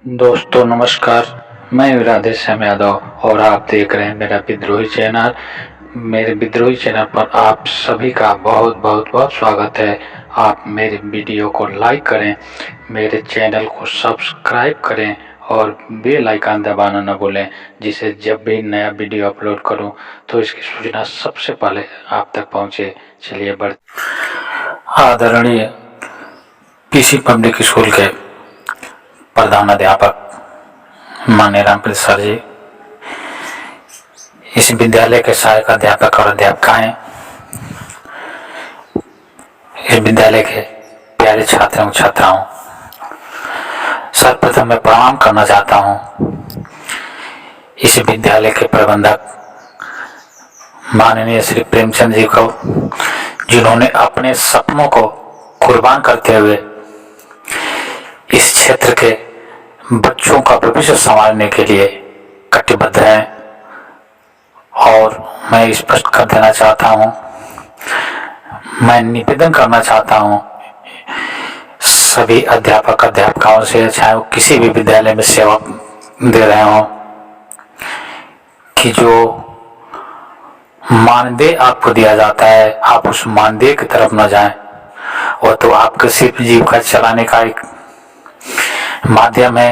दोस्तों नमस्कार। मैं राधेश्याम यादव और आप देख रहे हैं मेरा विद्रोही चैनल। मेरे विद्रोही चैनल पर आप सभी का बहुत बहुत बहुत स्वागत है। आप मेरे वीडियो को लाइक करें, मेरे चैनल को सब्सक्राइब करें और बेल आइकन दबाना न भूलें, जिससे जब भी नया वीडियो अपलोड करूं तो इसकी सूचना सबसे पहले आप तक पहुंचे। चलिए बढ़ आदरणीय पीसी पब्लिक स्कूल के प्रधानाध्यापक माननीय रामप्रीत सर जी, इस विद्यालय के सहायक अध्यापक और अध्यापिकाएं, इस विद्यालय के प्यारे छात्र एवं छात्राओं, सर्वप्रथम मैं प्रणाम करना चाहता हूं इस विद्यालय के प्रबंधक माननीय श्री प्रेमचंद जी को, जिन्होंने अपने सपनों को कुर्बान करते हुए इस क्षेत्र के बच्चों का भविष्य संवारने के लिए कटिबद्ध हैं। और मैं स्पष्ट कर देना चाहता हूं, मैं निवेदन करना चाहता हूं सभी अध्यापक अध्यापिकाओं से, चाहे वो किसी भी विद्यालय में सेवा दे रहे हों, कि जो मानदेय आपको दिया जाता है आप उस मानदेय की तरफ न जाएं। वो तो आपके सिर्फ जीविका चलाने का एक माध्यम है,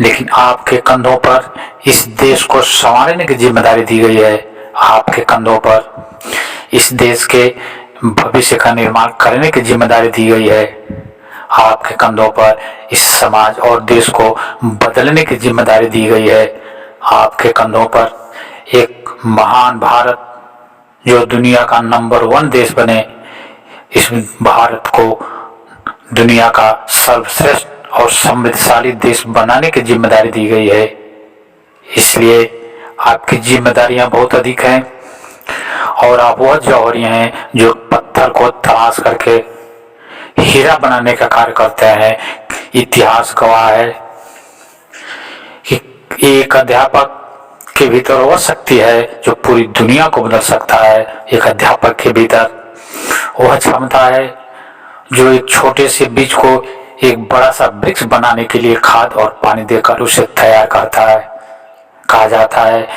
लेकिन आपके कंधों पर इस देश को संवारने की जिम्मेदारी दी गई है। आपके कंधों पर इस देश के भविष्य का निर्माण करने की जिम्मेदारी दी गई है। आपके कंधों पर इस समाज और देश को बदलने की जिम्मेदारी दी गई है। आपके कंधों पर एक महान भारत, जो दुनिया का नंबर 1 देश बने, इस भारत को दुनिया का सर्वश्रेष्ठ और समृद्धशाली देश बनाने की जिम्मेदारी दी गई है। इसलिए आपकी जिम्मेदारियां बहुत अधिक हैं और आप वह जौहरी हैं जो पत्थर को तराश करके हीरा बनाने का कार्य करते हैं। इतिहास गवाह है कि एक अध्यापक के भीतर वह शक्ति है जो पूरी दुनिया को बदल सकता है। एक अध्यापक के भीतर वह क्षमता है जो एक छोटे से बीज को एक बड़ा सा वृक्ष बनाने के लिए खाद और पानी देकर उसे तैयार करता है। कहा जाता है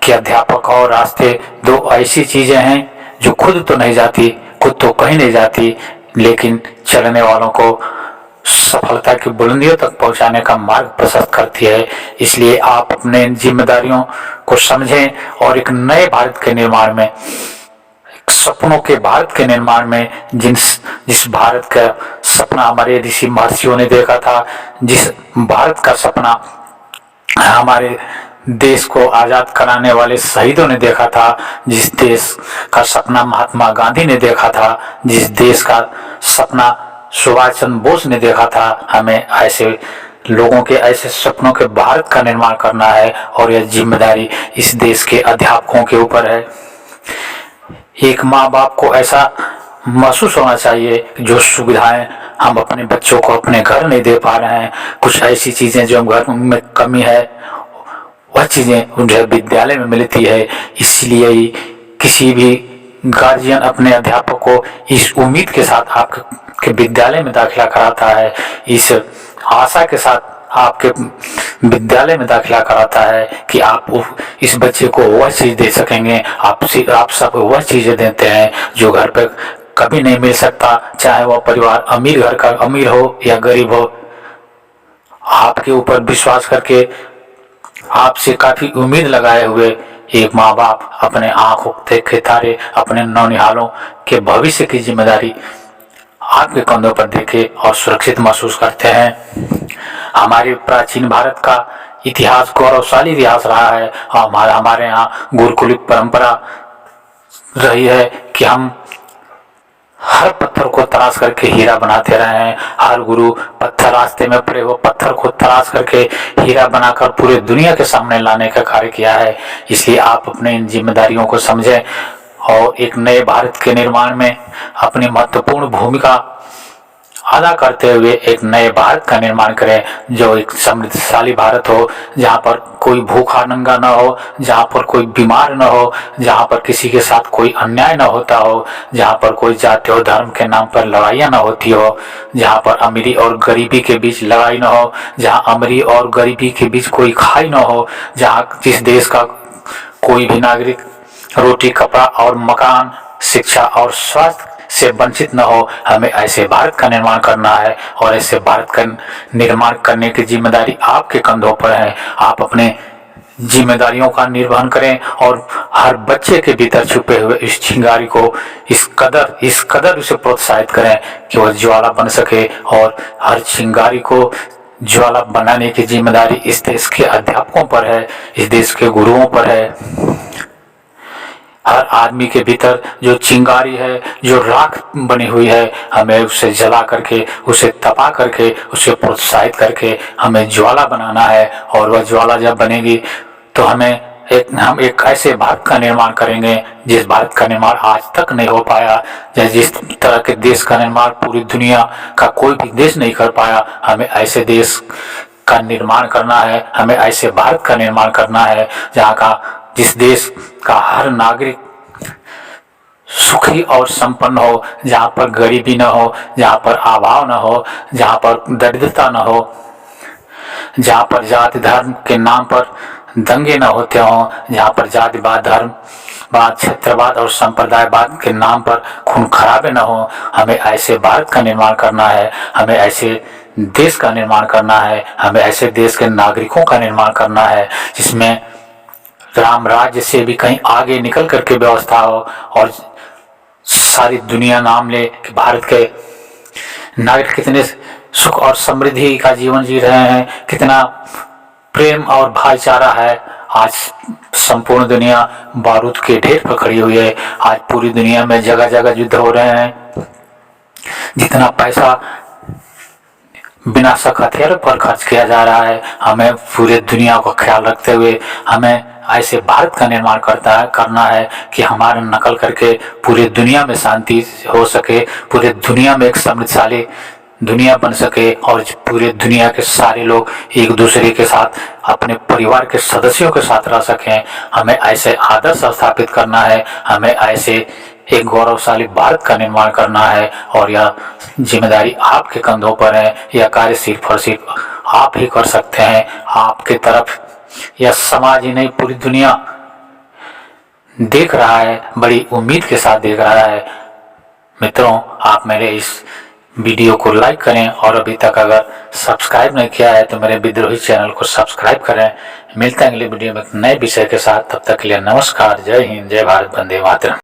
कि अध्यापक और रास्ते दो ऐसी चीजें हैं जो खुद तो नहीं जाती, खुद तो कहीं नहीं जाती, लेकिन चलने वालों को सफलता की बुलंदियों तक पहुंचाने का मार्ग प्रशस्त करती है। इसलिए आप अपने जिम्मेदारियों को समझें और एक नए भारत के निर्माण में, सपनों के भारत के निर्माण में, जिस भारत का सपना हमारे ऋषि महर्षियों ने देखा था, जिस भारत का सपना हमारे देश को आजाद कराने वाले शहीदों ने देखा था, जिस देश का सपना महात्मा गांधी ने देखा था, जिस देश का सपना सुभाष चंद्र बोस ने देखा था, हमें ऐसे लोगों के, ऐसे सपनों के भारत का निर्माण करना है। और यह जिम्मेदारी इस देश के अध्यापकों के ऊपर है। एक माँ बाप को ऐसा महसूस होना चाहिए कि जो सुविधाएं हम अपने बच्चों को अपने घर नहीं दे पा रहे हैं, कुछ ऐसी चीजें जो घर में कमी है, वह चीजें उन्हें विद्यालय में मिलती है। इसलिए किसी भी गार्जियन अपने अध्यापक को इस उम्मीद के साथ आपके विद्यालय में दाखिला कराता है, इस आशा के साथ आपके विद्यालय में दाखिला कराता है कि आप इस बच्चे को वह चीज दे सकेंगे। आप सब वह चीजें देते हैं जो घर पे कभी नहीं मिल सकता, चाहे वह परिवार अमीर घर का अमीर हो या गरीब हो। आपके ऊपर विश्वास करके, आपसे काफी उम्मीद लगाए हुए एक माँ बाप अपने आंखों के तारे, अपने नौनिहालों के भविष्य की जिम्मेदारी आपके कंधों पर देके और सुरक्षित महसूस करते हैं। हमारे प्राचीन भारत का इतिहास गौरवशाली इतिहास रहा है। हमारे यहाँ गुरुकुलिक परंपरा रही है कि हम हर पत्थर को तराश करके हीरा बनाते रहे हैं। हर गुरु पत्थर रास्ते में पड़े वो पत्थर को तराश करके हीरा बनाकर पूरे दुनिया के सामने लाने का कार्य किया है। इसलिए आप अपने इन जिम्मेदारियों को समझें और एक नए भारत के निर्माण में अपनी महत्वपूर्ण भूमिका अदा करते हुए एक नए भारत का निर्माण करें, जो एक समृद्धशाली भारत हो, जहाँ पर कोई भूखा नंगा न हो, जहाँ पर कोई बीमार न हो, जहाँ पर किसी के साथ कोई अन्याय न होता हो, जहाँ पर कोई जाति और धर्म के नाम पर लड़ाइयाँ न होती हो, जहाँ पर अमीरी और गरीबी के बीच लड़ाई न हो, जहाँ अमीरी और गरीबी के बीच कोई खाई न हो, जहाँ जिस देश का कोई भी नागरिक रोटी, कपड़ा और मकान, शिक्षा और स्वास्थ्य से वंचित न हो। हमें ऐसे भारत का निर्माण करना है और ऐसे भारत का निर्माण करने की जिम्मेदारी आपके कंधों पर है। आप अपने जिम्मेदारियों का निर्वहन करें और हर बच्चे के भीतर छुपे हुए इस चिंगारी को इस कदर उसे प्रोत्साहित करें कि वह ज्वाला बन सके। और हर चिंगारी को ज्वाला बनाने की जिम्मेदारी इस देश के अध्यापकों पर है, इस देश के गुरुओं पर है। हर आदमी के भीतर जो चिंगारी है, जो राख बनी हुई है, हमें उसे जला करके, उसे तपा करके, उसे प्रोत्साहित करके हमें ज्वाला बनाना है। और वह ज्वाला जब बनेगी तो हम एक ऐसे भारत का निर्माण करेंगे जिस भारत का निर्माण आज तक नहीं हो पाया। जिस तरह के देश का निर्माण पूरी दुनिया का कोई भी देश नहीं कर पाया, हमें ऐसे देश का निर्माण करना है, हमें ऐसे भारत का निर्माण करना है जिस देश का हर नागरिक सुखी और संपन्न हो, जहाँ पर गरीबी न हो, जहाँ पर अभाव न हो, जहाँ पर दरिद्रता न हो, जहाँ पर जाति धर्म के नाम पर दंगे न होते हों, जहाँ पर जातिवाद, धर्मवाद, क्षेत्रवाद और संप्रदायवाद के नाम पर खून खराबे न हो। हमें ऐसे भारत का निर्माण करना है, हमें ऐसे देश का निर्माण करना है, हमें ऐसे देश के नागरिकों का निर्माण करना है जिसमें राम राज्य से भी कहीं आगे निकल करके व्यवस्था हो और सारी दुनिया नाम ले कि भारत के नागरिक कितने सुख और समृद्धि का जीवन जी रहे हैं, कितना प्रेम और भाईचारा है। आज संपूर्ण दुनिया बारूद के ढेर पर खड़ी हुई है। आज पूरी दुनिया में जगह जगह युद्ध हो रहे हैं। जितना पैसा बिना शक हथियारों पर खर्च किया जा रहा है, हमें पूरे दुनिया का ख्याल रखते हुए हमें ऐसे भारत का निर्माण करना है कि हमारा नकल करके पूरी दुनिया में शांति हो सके, पूरे दुनिया में एक समृद्धशाली दुनिया बन सके और पूरे दुनिया के सारे लोग एक दूसरे के साथ, अपने परिवार के सदस्यों के साथ रह सकें। हमें ऐसे आदर्श स्थापित करना है, हमें ऐसे एक गौरवशाली भारत का निर्माण करना है और यह जिम्मेदारी आपके कंधों पर है। यह कार्य सिर्फ और सिर्फ आप ही कर सकते हैं। आपके तरफ यह समाज ही नहीं, पूरी दुनिया देख रहा है, बड़ी उम्मीद के साथ देख रहा है। मित्रों, आप मेरे इस वीडियो को लाइक करें और अभी तक अगर सब्सक्राइब नहीं किया है तो मेरे विद्रोही चैनल को सब्सक्राइब करें। मिलते हैं अगले वीडियो में एक नए विषय के साथ। तब तक के लिए नमस्कार, जय हिंद, जय भारत, वंदे मातरम।